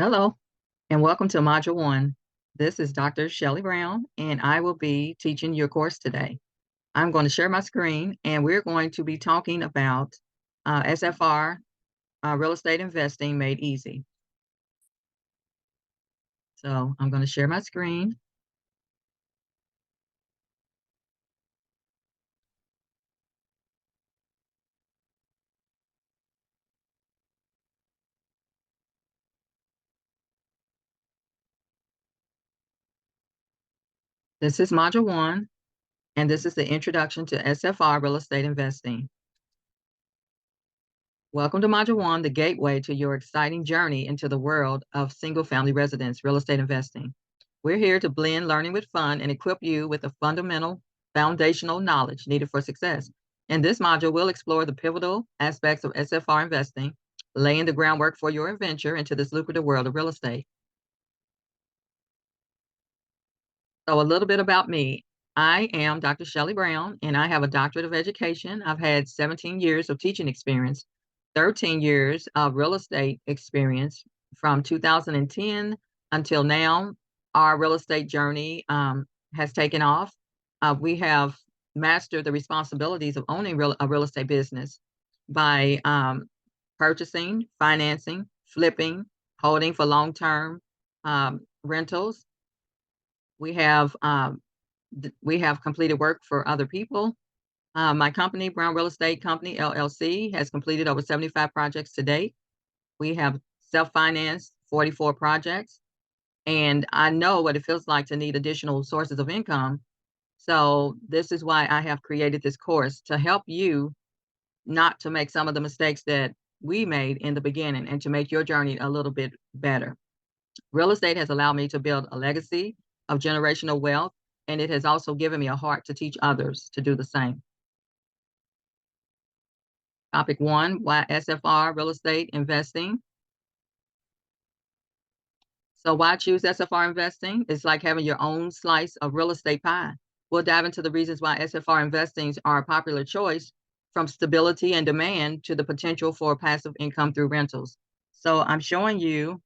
Hello, and welcome to Module 1. This is Dr. Shelley Brown, and I will be teaching your course today. I'm going to share my screen, and we're going to be talking about SFR, real estate investing made easy. So I'm going to share my screen. This is Module 1, and this is the Introduction to SFR Real Estate Investing. Welcome to Module 1, the gateway to your exciting journey into the world of single-family residence real estate investing. We're here to blend learning with fun and equip you with the fundamental, foundational knowledge needed for success. In this module, we'll explore the pivotal aspects of SFR investing, laying the groundwork for your adventure into this lucrative world of real estate. So a little bit about me. I am Dr. Shelley Brown, and I have a doctorate of education. I've had 17 years of teaching experience, 13 years of real estate experience from 2010 until now. Our real estate journey has taken off. We have mastered the responsibilities of owning a real estate business by purchasing, financing, flipping, holding for long-term rentals. We have completed work for other people. My company, Brown Real Estate Company, LLC, has completed over 75 projects to date. We have self-financed 44 projects, and I know what it feels like to need additional sources of income. So this is why I have created this course to help you not to make some of the mistakes that we made in the beginning and to make your journey a little bit better. Real estate has allowed me to build a legacy of generational wealth, and it has also given me a heart to teach others to do the same. Topic 1, why SFR real estate investing? So why choose SFR investing? It's like having your own slice of real estate pie. We'll dive into the reasons why SFR investings are a popular choice, from stability and demand to the potential for passive income through rentals. So I'm showing you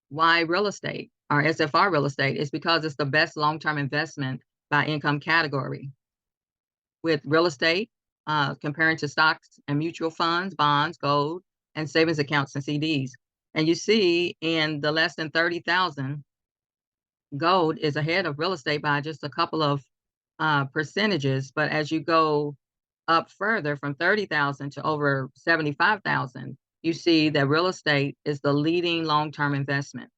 why real estate or SFR real estate is because it's the best long-term investment by income category. With real estate, comparing to stocks and mutual funds, bonds, gold, and savings accounts and CDs. And you see in the less than 30,000, gold is ahead of real estate by just a couple of percentages. But as you go up further from 30,000 to over 75,000, you see that real estate is the leading long-term investment.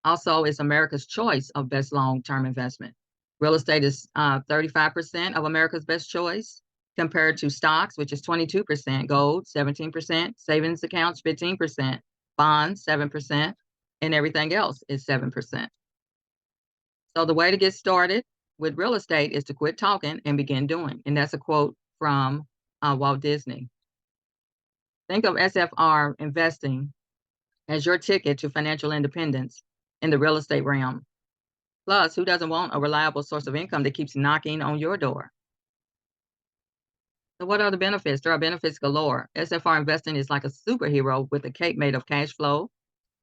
Also, it's America's choice of best long-term investment. Real estate is 35% of America's best choice compared to stocks, which is 22%, gold, 17%, savings accounts, 15%, bonds, 7%, and everything else is 7%. So the way to get started with real estate is to quit talking and begin doing. And that's a quote from Walt Disney. Think of SFR investing as your ticket to financial independence in the real estate realm. Plus, who doesn't want a reliable source of income that keeps knocking on your door? So what are the benefits? There are benefits galore. SFR investing is like a superhero with a cape made of cash flow,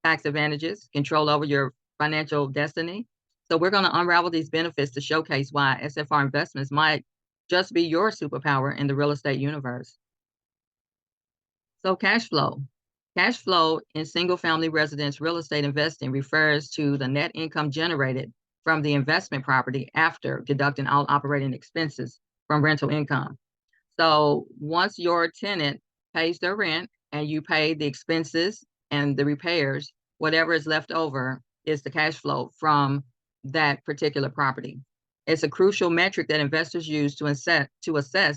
tax advantages, control over your financial destiny. So we're going to unravel these benefits to showcase why SFR investments might just be your superpower in the real estate universe. So cash flow. Cash flow in single-family residence real estate investing refers to the net income generated from the investment property after deducting all operating expenses from rental income. So once your tenant pays their rent and you pay the expenses and the repairs, whatever is left over is the cash flow from that particular property. It's a crucial metric that investors use to assess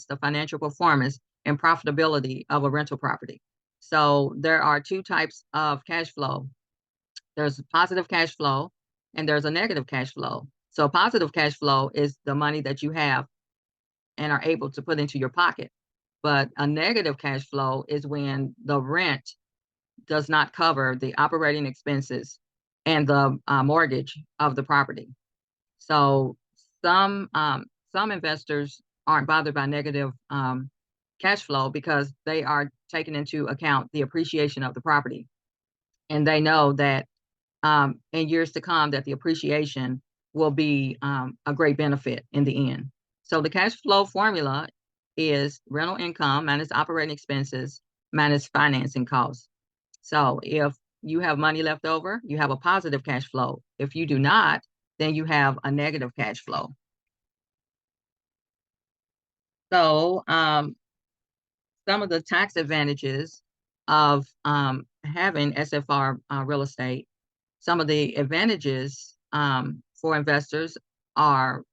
the financial performance and profitability of a rental property. So there are two types of cash flow. There's positive cash flow and there's a negative cash flow. So positive cash flow is the money that you have and are able to put into your pocket. But a negative cash flow is when the rent does not cover the operating expenses and the mortgage of the property. So some investors aren't bothered by negative cash flow because they are taking into account the appreciation of the property. and they know that in years to come that the appreciation will be a great benefit in the end. So the cash flow formula is rental income minus operating expenses minus financing costs. So if you have money left over, you have a positive cash flow. If you do not, then you have a negative cash flow. So some of the tax advantages of having SFR real estate, some of the advantages for investors are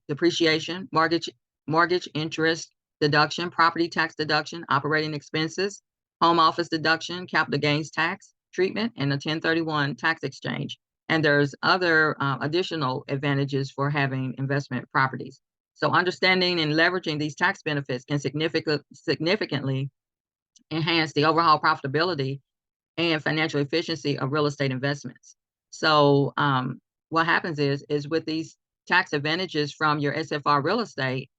depreciation, mortgage interest deduction, property tax deduction, operating expenses, home office deduction, capital gains tax treatment, and a 1031 tax exchange. And there's other additional advantages for having investment properties. So understanding and leveraging these tax benefits can significantly enhance the overall profitability and financial efficiency of real estate investments. So what happens is with these tax advantages from your SFR real estate,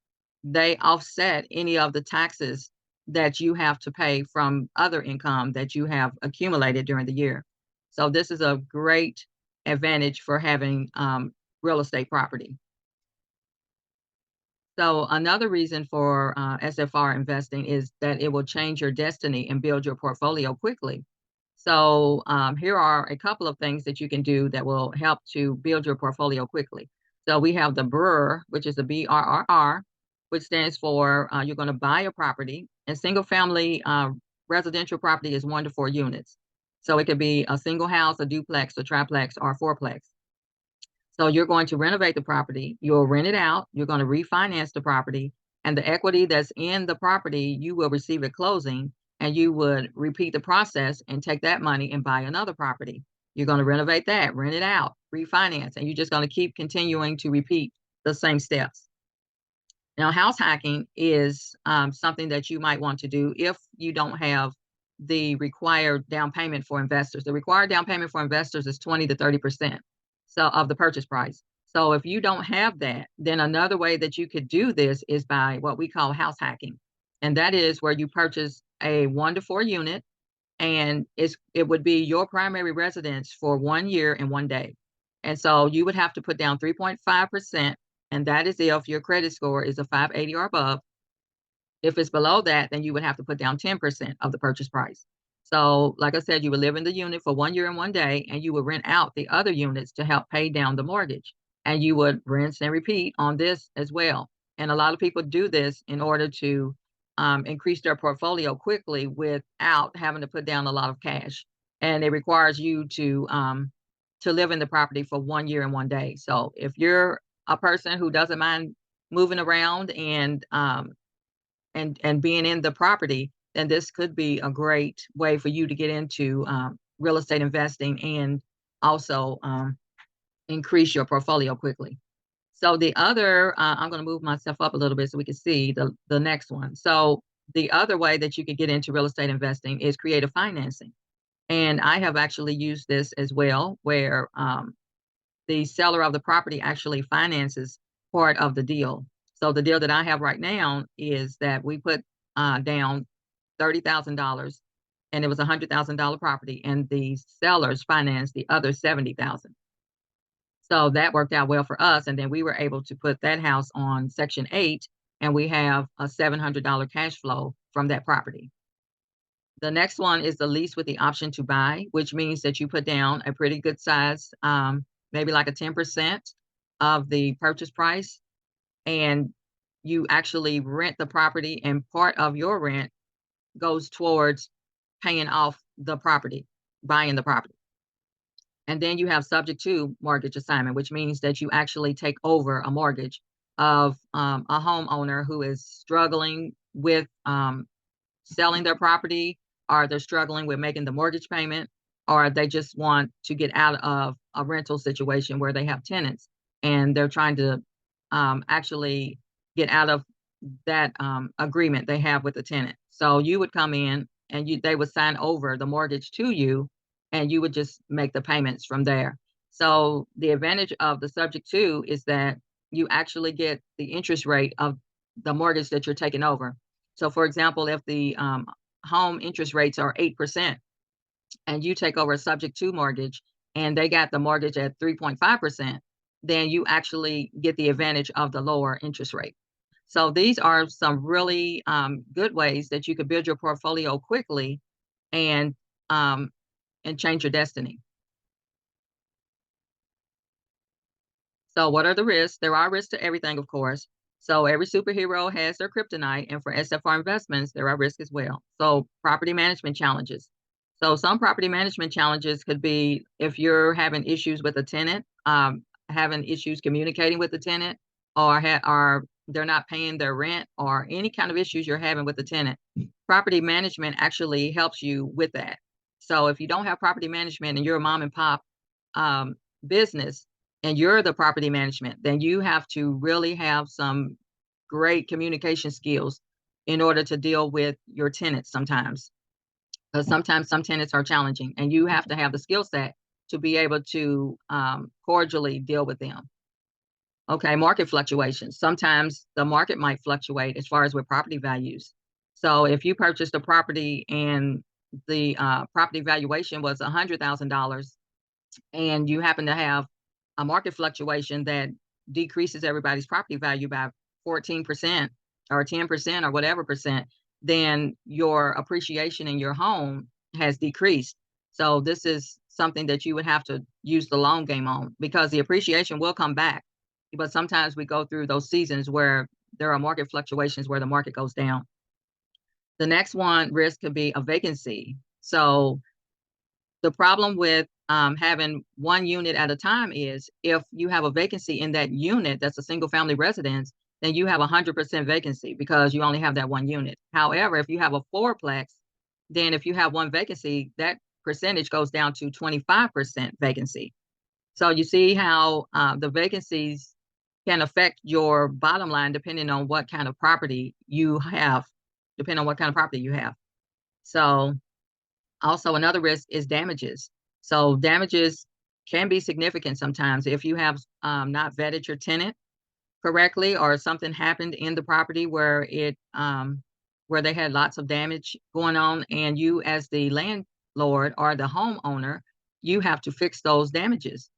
they offset any of the taxes that you have to pay from other income that you have accumulated during the year. So this is a great advantage for having real estate property. So another reason for SFR investing is that it will change your destiny and build your portfolio quickly. So here are a couple of things that you can do that will help to build your portfolio quickly. So we have the BRRRR, which is the BRRR, which stands for you're going to buy a property. And single family residential property is 1 to 4 units. So it could be a single house, a duplex, a triplex, or a fourplex. So you're going to renovate the property, you'll rent it out, you're going to refinance the property, and the equity that's in the property you will receive at closing, and you would repeat the process and take that money and buy another property. You're going to renovate that, rent it out, refinance, and you're just going to keep continuing to repeat the same steps. Now, house hacking is something that you might want to do if you don't have the required down payment for investors. The required down payment for investors is 20 to 30% of the purchase price. So if you don't have that, then another way that you could do this is by what we call house hacking. And that is where you purchase a 1 to 4 unit, and it would be your primary residence for 1 year and 1 day. And so you would have to put down 3.5%, and that is if your credit score is a 580 or above. If it's below that, then you would have to put down 10% of the purchase price. So like I said, you would live in the unit for 1 year and 1 day, and you would rent out the other units to help pay down the mortgage. And you would rinse and repeat on this as well. And a lot of people do this in order to increase their portfolio quickly without having to put down a lot of cash. And it requires you to live in the property for 1 year and 1 day. So if you're a person who doesn't mind moving around and being in the property, then this could be a great way for you to get into real estate investing and also increase your portfolio quickly. So the other, I'm going to move myself up a little bit so we can see the next one. So the other way that you could get into real estate investing is creative financing. And I have actually used this as well, where the seller of the property actually finances part of the deal. So the deal that I have right now is that we put down $30,000, and it was a $100,000 property, and the sellers financed the other $70,000. So that worked out well for us, and then we were able to put that house on Section 8, and we have a $700 cash flow from that property. The next one is the lease with the option to buy, which means that you put down a pretty good size, maybe like a 10% of the purchase price, and you actually rent the property, and part of your rent goes towards paying off the property, buying the property. And then you have subject to mortgage assignment, which means that you actually take over a mortgage of a homeowner who is struggling with selling their property, or they're struggling with making the mortgage payment, or they just want to get out of a rental situation where they have tenants and they're trying to actually get out of that agreement they have with the tenant. So you would come in and they would sign over the mortgage to you, and you would just make the payments from there. So the advantage of the subject to is that you actually get the interest rate of the mortgage that you're taking over. So for example, if the home interest rates are 8%, and you take over a subject to mortgage and they got the mortgage at 3.5%, then you actually get the advantage of the lower interest rate. So these are some really good ways that you could build your portfolio quickly and um, and change your destiny. So what are the risks? There are risks to everything, of course. So every superhero has their kryptonite, and for SFR investments, there are risks as well. So property management challenges. So some property management challenges could be if you're having issues with a tenant, having issues communicating with the tenant, or they're not paying their rent, or any kind of issues you're having with the tenant. Property management actually helps you with that. So if you don't have property management and you're a mom and pop um, business, and you're the property management, then you have to really have some great communication skills in order to deal with your tenants sometimes. Because sometimes some tenants are challenging, and you have to have the skill set to be able to cordially deal with them. Okay, market fluctuations. Sometimes the market might fluctuate as far as with property values. So if you purchased a property and the property valuation was $100,000, and you happen to have a market fluctuation that decreases everybody's property value by 14% or 10% or whatever percent, then your appreciation in your home has decreased. So this is something that you would have to use the long game on, because the appreciation will come back. But sometimes we go through those seasons where there are market fluctuations where the market goes down. The next one risk could be a vacancy. So the problem with having one unit at a time is if you have a vacancy in that unit that's a single family residence, then you have 100% vacancy because you only have that one unit. However, if you have a fourplex, then if you have one vacancy, that percentage goes down to 25% vacancy. So you see how the vacancies can affect your bottom line depending on what kind of property you have, depending on what kind of property you have. So also, another risk is damages. So damages can be significant sometimes if you have not vetted your tenant correctly, or something happened in the property where they had lots of damage going on, and you as the landlord or the homeowner, you have to fix those damages.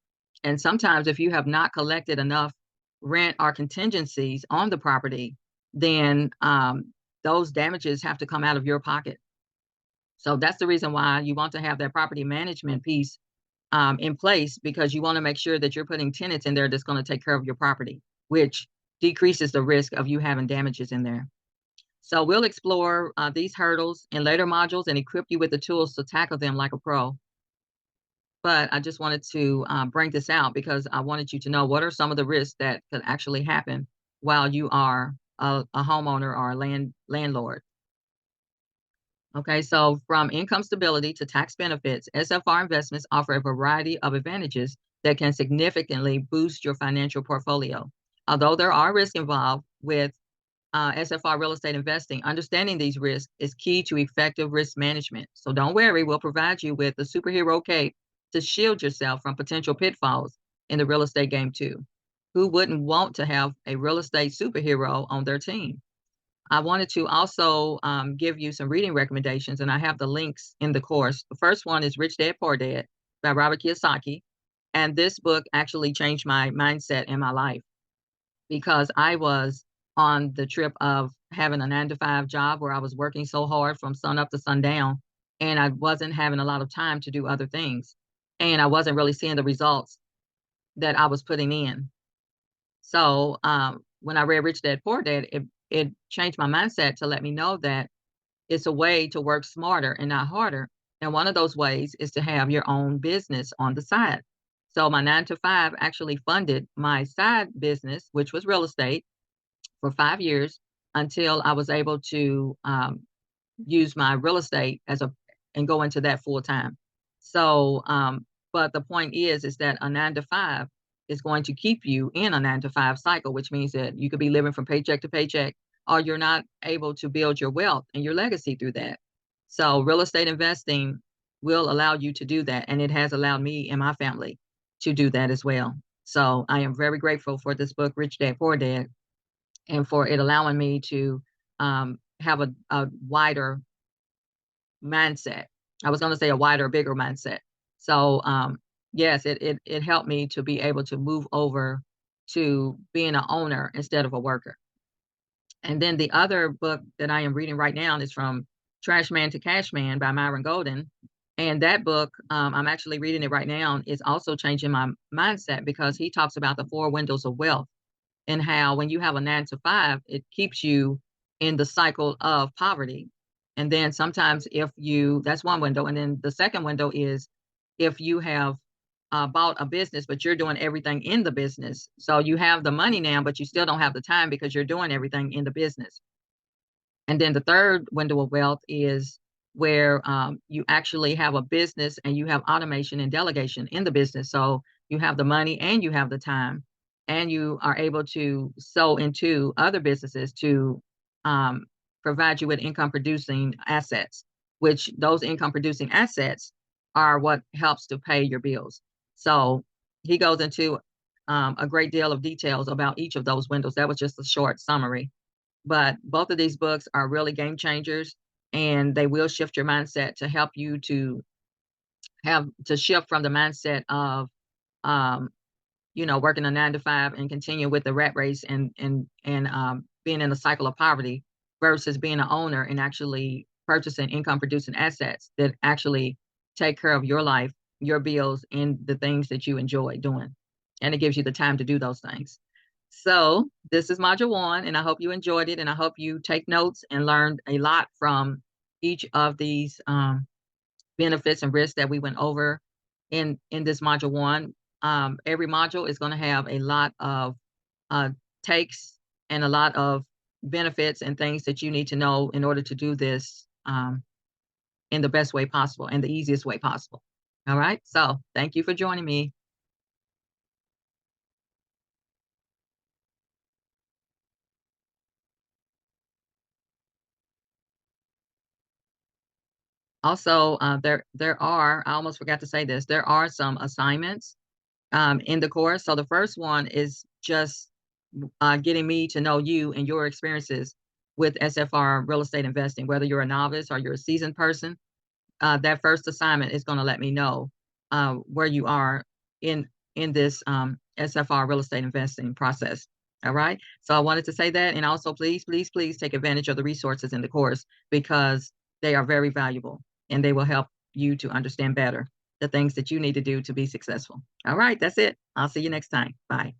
And sometimes if you have not collected enough rent or contingencies on the property, then those damages have to come out of your pocket. So that's the reason why you want to have that property management piece in place, because you want to make sure that you're putting tenants in there that's going to take care of your property, which decreases the risk of you having damages in there. So we'll explore these hurdles in later modules and equip you with the tools to tackle them like a pro. But I just wanted to bring this out because I wanted you to know what are some of the risks that could actually happen while you are a homeowner or a landlord. Okay, so from income stability to tax benefits, SFR investments offer a variety of advantages that can significantly boost your financial portfolio. Although there are risks involved with SFR real estate investing, understanding these risks is key to effective risk management. So don't worry, we'll provide you with the superhero cape to shield yourself from potential pitfalls in the real estate game too. Who wouldn't want to have a real estate superhero on their team? I wanted to also give you some reading recommendations, and I have the links in the course. The first one is Rich Dad Poor Dad by Robert Kiyosaki. And this book actually changed my mindset in my life because I was on the trip of having a 9 to 5 job where I was working so hard from sun up to sundown, and I wasn't having a lot of time to do other things. And I wasn't really seeing the results that I was putting in. So when I read Rich Dad Poor Dad, it changed my mindset to let me know that it's a way to work smarter and not harder. And one of those ways is to have your own business on the side. So my 9 to 5 actually funded my side business, which was real estate, for 5 years until I was able to use my real estate and go into that full time. So, but the point is that a 9 to 5 is going to keep you in a 9 to 5 cycle, which means that you could be living from paycheck to paycheck, or you're not able to build your wealth and your legacy through that. So, real estate investing will allow you to do that, and it has allowed me and my family to do that as well. So, I am very grateful for this book, Rich Dad Poor Dad, and for it allowing me to have a wider mindset I was going to say a wider, bigger mindset. So, yes, it helped me to be able to move over to being an owner instead of a worker. And then the other book that I am reading right now is from Trash Man to Cash Man by Myron Golden. And that book, I'm actually reading it right now, is also changing my mindset because he talks about the four windows of wealth and how when you have a 9 to 5, it keeps you in the cycle of poverty. And then sometimes if you, that's one window. And then the second window is if you have bought a business, but you're doing everything in the business. So you have the money now, but you still don't have the time because you're doing everything in the business. And then the third window of wealth is where you actually have a business and you have automation and delegation in the business. So you have the money and you have the time, and you are able to sow into other businesses to um, provide you with income producing assets, which those income producing assets are what helps to pay your bills. So he goes into a great deal of details about each of those windows. That was just a short summary, but both of these books are really game changers, and they will shift your mindset to help you to have to shift from the mindset of um, working a 9 to 5 and continue with the rat race and being in a cycle of poverty versus being an owner and actually purchasing income producing assets that actually take care of your life, your bills, and the things that you enjoy doing. And it gives you the time to do those things. So this is module one, and I hope you enjoyed it, and I hope you take notes and learned a lot from each of these benefits and risks that we went over in this module one. Every module is going to have a lot of uh, takes and a lot of benefits and things that you need to know in order to do this in the best way possible and the easiest way possible. All right. So thank you for joining me. Also, there are, I almost forgot to say this, there are some assignments in the course. So the first one is just getting me to know you and your experiences with SFR real estate investing, whether you're a novice or you're a seasoned person. That first assignment is going to let me know where you are in this SFR real estate investing process. All right. So I wanted to say that, and also please, please, please take advantage of the resources in the course because they are very valuable and they will help you to understand better the things that you need to do to be successful. All right. That's it. I'll see you next time. Bye.